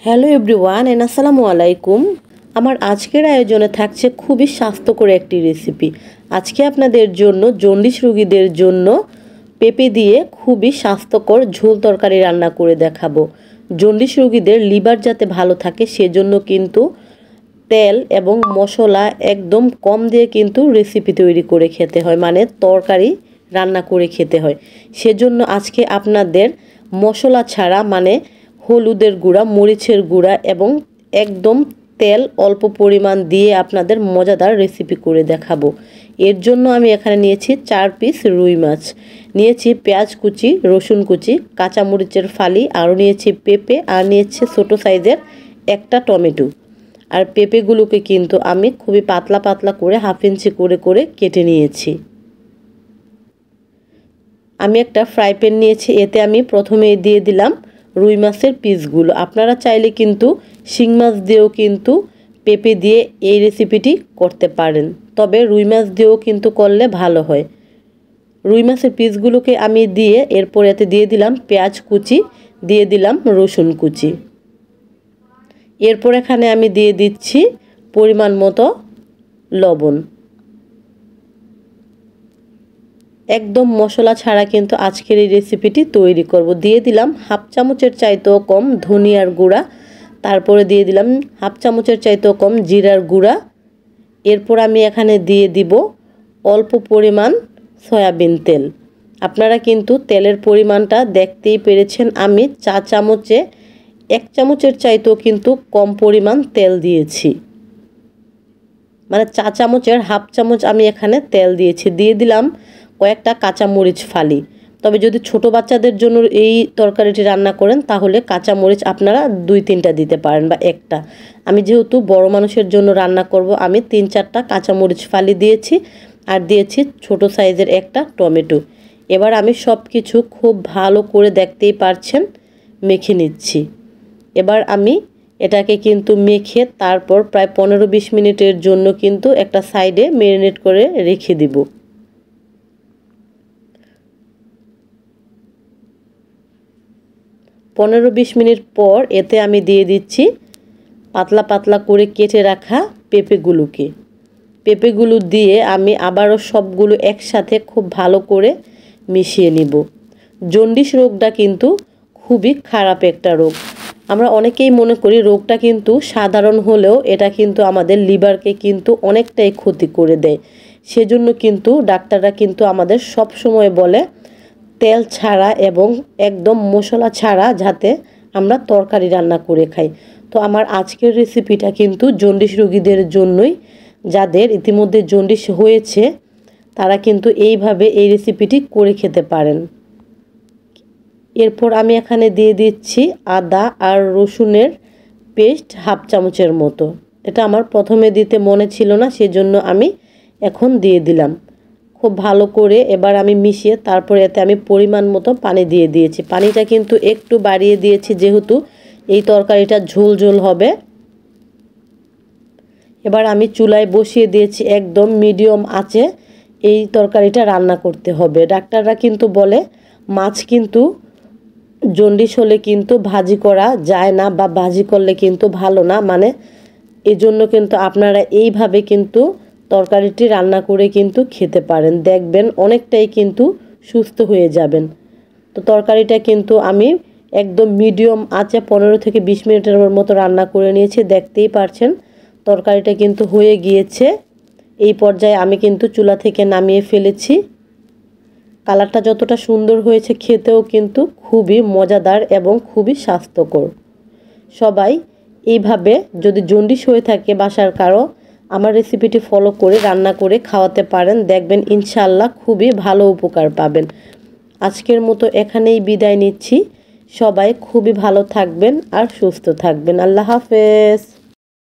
Hello everyone and আসসালামু আলাইকুম। আমার আজকের আয়োজনে থাকছে খুবই স্বাস্থ্যকর একটি রেসিপি। আজকে আপনাদের জন্য জন্ডিস রোগীদের জন্য পেঁপে দিয়ে খুবই স্বাস্থ্যকর ঝোল তরকারি রান্না করে দেখাবো। জন্ডিস রোগীদের লিভার যাতে ভালো থাকে সেজন্য কিন্তু তেল এবং মশলা একদম কম দিয়ে কিন্তু রেসিপি তৈরি করে খেতে হয়, মানে তরকারি রান্না করে খেতে হয়। সেজন্য আজকে আপনাদের মশলা ছাড়া, মানে হলুদের গুঁড়া, মরিচের গুঁড়া এবং একদম তেল অল্প পরিমাণ দিয়ে আপনাদের মজাদার রেসিপি করে দেখাবো। এর জন্য আমি এখানে নিয়েছি 4 পিস রুই মাছ, নিয়েছি পেঁয়াজ কুচি, রসুন কুচি, কাঁচামরিচের ফালি, আরও নিয়েছি পেঁপে, আর নিয়েছি ছোটো সাইজের একটা টমেটো। আর পেঁপেগুলোকে কিন্তু আমি খুবই পাতলা পাতলা করে হাফ ইঞ্চি করে করে কেটে নিয়েছি। আমি একটা ফ্রাই প্যান নিয়েছি, এতে আমি প্রথমে দিয়ে দিলাম রুই মাছের পিসগুলো। আপনারা চাইলে কিন্তু শিং মাছ দিয়েও কিন্তু পেঁপে দিয়ে এই রেসিপিটি করতে পারেন, তবে রুই মাছ দিয়েও কিন্তু করলে ভালো হয়। রুই মাছের পিসগুলোকে আমি দিয়ে এরপর এতে দিয়ে দিলাম পেঁয়াজ কুচি, দিয়ে দিলাম রসুন কুচি। এরপর এখানে আমি দিয়ে দিচ্ছি পরিমাণ মতো লবণ। একদম মশলা ছাড়া কিন্তু আজকের এই রেসিপিটি তৈরি করব। দিয়ে দিলাম হাফ চামচের চাইতেও কম ধনিয়ার গুঁড়া, তারপরে দিয়ে দিলাম হাফ চামচের চাইতেও কম জিরার গুঁড়া। এরপর আমি এখানে দিয়ে দিব অল্প পরিমাণ সয়াবিন তেল। আপনারা কিন্তু তেলের পরিমাণটা দেখতেই পেরেছেন, আমি চা চামচে 1 চামচের চাইতেও কিন্তু কম পরিমাণ তেল দিয়েছি, মানে চা চামচের হাফ চামচ আমি এখানে তেল দিয়েছি। দিয়ে দিলাম কয়েকটা কাঁচামরিচ ফালি। তবে যদি ছোট বাচ্চাদের জন্য এই তরকারিটি রান্না করেন তাহলে কাঁচামরিচ আপনারা 2-3টা দিতে পারেন বা একটা। আমি যেহেতু বড় মানুষের জন্য রান্না করব, আমি 3-4টা কাঁচামরিচ ফালি দিয়েছি, আর দিয়েছি ছোট সাইজের একটা টমেটো। এবার আমি সব কিছু খুব ভালো করে দেখতেই পারছেন মেখে নিচ্ছি। এবার আমি এটাকে কিন্তু মেখে তারপর প্রায় 15-20 মিনিটের জন্য কিন্তু একটা সাইডে ম্যারিনেট করে রেখে দিব। পনেরো 20 মিনিট পর এতে আমি দিয়ে দিচ্ছি পাতলা পাতলা করে কেটে রাখা পেঁপেগুলো দিয়ে আমি আবারও সবগুলো একসাথে খুব ভালো করে মিশিয়ে নিব। জন্ডিস রোগটা কিন্তু খুবই খারাপ একটা রোগ। আমরা অনেকেই মনে করি রোগটা কিন্তু সাধারণ হলেও এটা কিন্তু আমাদের লিভারকে কিন্তু অনেকটাই ক্ষতি করে দেয়। সেজন্য কিন্তু ডাক্তাররা কিন্তু আমাদের সব সময় বলে তেল ছাড়া এবং একদম মশলা ছাড়া যাতে আমরা তরকারি রান্না করে খাই। তো আমার আজকের রেসিপিটা কিন্তু জন্ডিস রোগীদের জন্যই। যাদের ইতিমধ্যে জন্ডিস হয়েছে তারা কিন্তু এইভাবে এই রেসিপিটি করে খেতে পারেন। এরপর আমি এখানে দিয়ে দিচ্ছি আদা আর রসুনের পেস্ট হাফ চামচের মতো। এটা আমার প্রথমে দিতে মনে ছিল না, সেজন্য আমি এখন দিয়ে দিলাম। খুব ভালো করে এবার আমি মিশিয়ে তারপরে এতে আমি পরিমাণ মতো পানি দিয়ে দিয়েছি। পানিটা কিন্তু একটু বাড়িয়ে দিয়েছি যেহেতু এই তরকারিটা ঝোল ঝোল হবে। এবার আমি চুলায় বসিয়ে দিয়েছি, একদম মিডিয়াম আঁচে এই তরকারিটা রান্না করতে হবে। ডাক্তাররা কিন্তু বলে মাছ কিন্তু জন্ডিস হলে কিন্তু ভাজি করা যায় না, বা ভাজি করলে কিন্তু ভালো না, মানে এই জন্য কিন্তু আপনারা এইভাবে কিন্তু তরকারিটি রান্না করে কিন্তু খেতে পারেন, দেখবেন অনেকটাই কিন্তু সুস্থ হয়ে যাবেন। তো তরকারিটা কিন্তু আমি একদম মিডিয়াম আঁচে 15-20 মিনিটের মতো রান্না করে নিয়েছি। দেখতেই পারছেন তরকারিটা কিন্তু হয়ে গিয়েছে। এই পর্যায়ে আমি কিন্তু চুলা থেকে নামিয়ে ফেলেছি। কালারটা যতটা সুন্দর হয়েছে খেতেও কিন্তু খুবই মজাদার এবং খুবই স্বাস্থ্যকর। সবাই এইভাবে যদি জন্ডিস হয়ে থাকে বাসার কারো, আমার রেসিপিটি ফলো করে রান্না করে খাওয়াতে পারেন, দেখবেন ইনশাআল্লাহ খুবই ভালো উপকার পাবেন। আজকের মতো এখানেই বিদায় নিচ্ছি। সবাই খুবই ভালো থাকবেন আর সুস্থ থাকবেন। আল্লাহ হাফেজ।